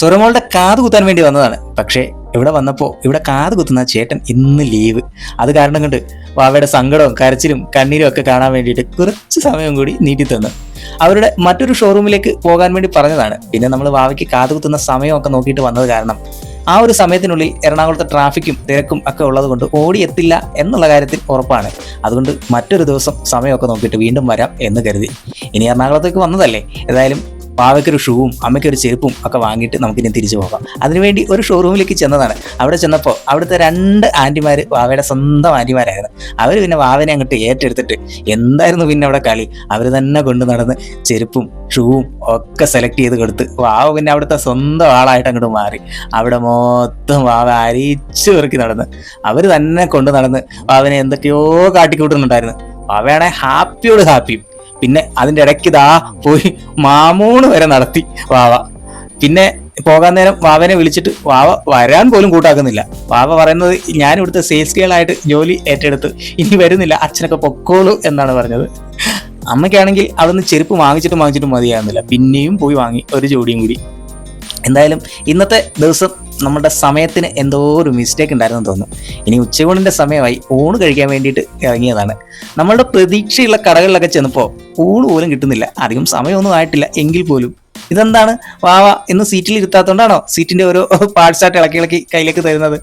സ്വരമോളുടെ കാത് കുത്താൻ വേണ്ടി വന്നതാണ്. പക്ഷേ ഇവിടെ വന്നപ്പോൾ ഇവിടെ കാത് കുത്തുന്ന ചേട്ടൻ ഇന്ന് ലീവ്. അത് കാരണം കൊണ്ട് വാവയുടെ സങ്കടവും കരച്ചിലും കണ്ണീരും ഒക്കെ കാണാൻ വേണ്ടിയിട്ട് കുറച്ച് സമയം കൂടി നീട്ടി തന്നു. അവരുടെ മറ്റൊരു ഷോറൂമിലേക്ക് പോകാൻ വേണ്ടി പറഞ്ഞതാണ്. പിന്നെ നമ്മൾ വാവയ്ക്ക് കാത് കുത്തുന്ന സമയമൊക്കെ നോക്കിയിട്ട് വന്നത് കാരണം ആ ഒരു സമയത്തിനുള്ളിൽ എറണാകുളത്തെ ട്രാഫിക്കും തിരക്കും ഒക്കെ ഉള്ളത് കൊണ്ട് ഓടിയെത്തില്ല എന്നുള്ള കാര്യത്തിൽ ഉറപ്പാണ്. അതുകൊണ്ട് മറ്റൊരു ദിവസം സമയമൊക്കെ നോക്കിയിട്ട് വീണ്ടും വരാം എന്ന് കരുതി. ഇനി എറണാകുളത്തേക്ക് വന്നതല്ലേ, ഏതായാലും വാവയ്ക്കൊരു ഷൂവും അമ്മയ്ക്കൊരു ചെരുപ്പും ഒക്കെ വാങ്ങിയിട്ട് നമുക്കിനി തിരിച്ചു പോകാം. അതിനുവേണ്ടി ഒരു ഷോറൂമിലേക്ക് ചെന്നതാണ്. അവിടെ ചെന്നപ്പോൾ അവിടുത്തെ 2 ആൻറ്റിമാർ വാവയുടെ സ്വന്തം ആൻറ്റിമാരായിരുന്നു. അവർ പിന്നെ വാവനെ അങ്ങോട്ട് ഏറ്റെടുത്തിട്ട് എന്തായിരുന്നു പിന്നെ അവിടെ കളി. അവർ തന്നെ കൊണ്ട് നടന്ന് ചെരുപ്പും ഷൂവും ഒക്കെ സെലക്ട് ചെയ്ത് കൊടുത്ത് വാവ പിന്നെ അവിടുത്തെ സ്വന്തം ആളായിട്ട് അങ്ങോട്ട് മാറി. അവിടെ മൊത്തം വാവ അരിച്ചു പെറുക്കി നടന്ന് അവർ തന്നെ കൊണ്ട് നടന്ന് വാവനെ എന്തൊക്കെയോ കാട്ടിക്കൂട്ടുന്നുണ്ടായിരുന്നു. വാവയാണെ ഹാപ്പിയോട് ഹാപ്പിയും. പിന്നെ അതിൻ്റെ ഇടയ്ക്ക് ഇതാ പോയി മാമൂണ് വരെ നടത്തി വാവ. പിന്നെ പോകാൻ നേരം വാവനെ വിളിച്ചിട്ട് വാവ വരാൻ പോലും കൂട്ടാക്കുന്നില്ല. വാവ പറയുന്നത് ഞാൻ ഇവിടുത്തെ സെയിൽസ് ഗേളായിട്ട് ജോലി ഏറ്റെടുത്ത് ഇനി വരുന്നില്ല, അച്ഛനൊക്കെ പൊക്കോളൂ എന്നാണ് പറഞ്ഞത്. അമ്മയ്ക്കാണെങ്കിൽ അവിടുന്ന് ചെരുപ്പ് വാങ്ങിച്ചിട്ടും മതിയാകുന്നില്ല. പിന്നെയും പോയി വാങ്ങി ഒരു ജോഡിയും കൂടി. എന്തായാലും ഇന്നത്തെ ദിവസം നമ്മുടെ സമയത്തിന് എന്തോ ഒരു മിസ്റ്റേക്ക് ഉണ്ടായിരുന്നു തോന്നുന്നു. ഇനി ഉച്ചയൂണിൻ്റെ സമയമായി. ഊണ് കഴിക്കാൻ വേണ്ടിയിട്ട് ഇറങ്ങിയതാണ്. നമ്മളുടെ പ്രതീക്ഷയുള്ള കടകളിലൊക്കെ ചെന്നപ്പോൾ ഊണ് പോലും കിട്ടുന്നില്ല. അധികം സമയമൊന്നും ആയിട്ടില്ല എങ്കിൽ പോലും. ഇതെന്താണ് വാവ ഇന്ന് സീറ്റിൽ ഇരുത്താത്തതുകൊണ്ടാണോ സീറ്റിൻ്റെ ഓരോ പാർട്സായിട്ട് ഇളക്കി കയ്യിലേക്ക് തരുന്നത്?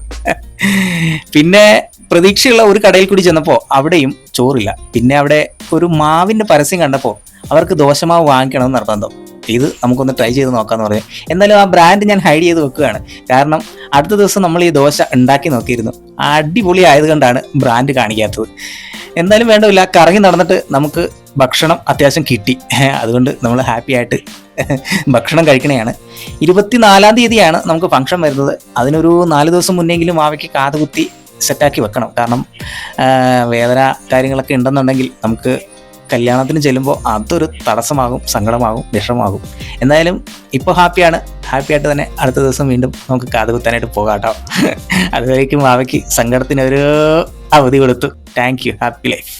പിന്നെ പ്രതീക്ഷയുള്ള ഒരു കടയിൽ കൂടി ചെന്നപ്പോൾ അവിടെയും ചോറില്ല. പിന്നെ അവിടെ ഒരു മാവിൻ്റെ പരസ്യം കണ്ടപ്പോൾ അവർക്ക് ദോശമാവ് വാങ്ങിക്കണമെന്ന് നിർബന്ധം. ഇത് നമുക്കൊന്ന് ട്രൈ ചെയ്ത് നോക്കാമെന്ന് പറഞ്ഞു. എന്തായാലും ആ ബ്രാൻഡ് ഞാൻ ഹൈഡ് ചെയ്ത് വെക്കുകയാണ്. കാരണം അടുത്ത ദിവസം നമ്മൾ ഈ ദോശ ഉണ്ടാക്കി നോക്കിയിരുന്നു. അടിപൊളി ആയതുകൊണ്ടാണ് ബ്രാൻഡ് കാണിക്കാത്തത്. എന്തായാലും വേണ്ടമില്ല, കറങ്ങി നടന്നിട്ട് നമുക്ക് ഭക്ഷണം അത്യാവശ്യം കിട്ടി. അതുകൊണ്ട് നമ്മൾ ഹാപ്പി ആയിട്ട് ഭക്ഷണം കഴിക്കണതാണ്. 24-ാം തീയതിയാണ് നമുക്ക് ഫംഗ്ഷൻ വരുന്നത്. അതിനൊരു 4 ദിവസം മുന്നെങ്കിലും മാവയ്ക്ക് കാത് കുത്തി സെറ്റാക്കി വെക്കണം. കാരണം വേദന കാര്യങ്ങളൊക്കെ ഉണ്ടെന്നുണ്ടെങ്കിൽ നമുക്ക് കല്യാണത്തിന് ചെല്ലുമ്പോൾ അതൊരു തടസ്സമാകും, സങ്കടമാകും, വിഷമാകും. എന്തായാലും ഇപ്പോൾ ഹാപ്പിയായിട്ട് തന്നെ അടുത്ത ദിവസം വീണ്ടും നമുക്ക് കാത് കുത്താനായിട്ട് പോകാം കേട്ടോ. അതുവരേക്കും മാവയ്ക്ക് സങ്കടത്തിനൊരു അവധി കൊടുത്തു. Thank you. Happy life.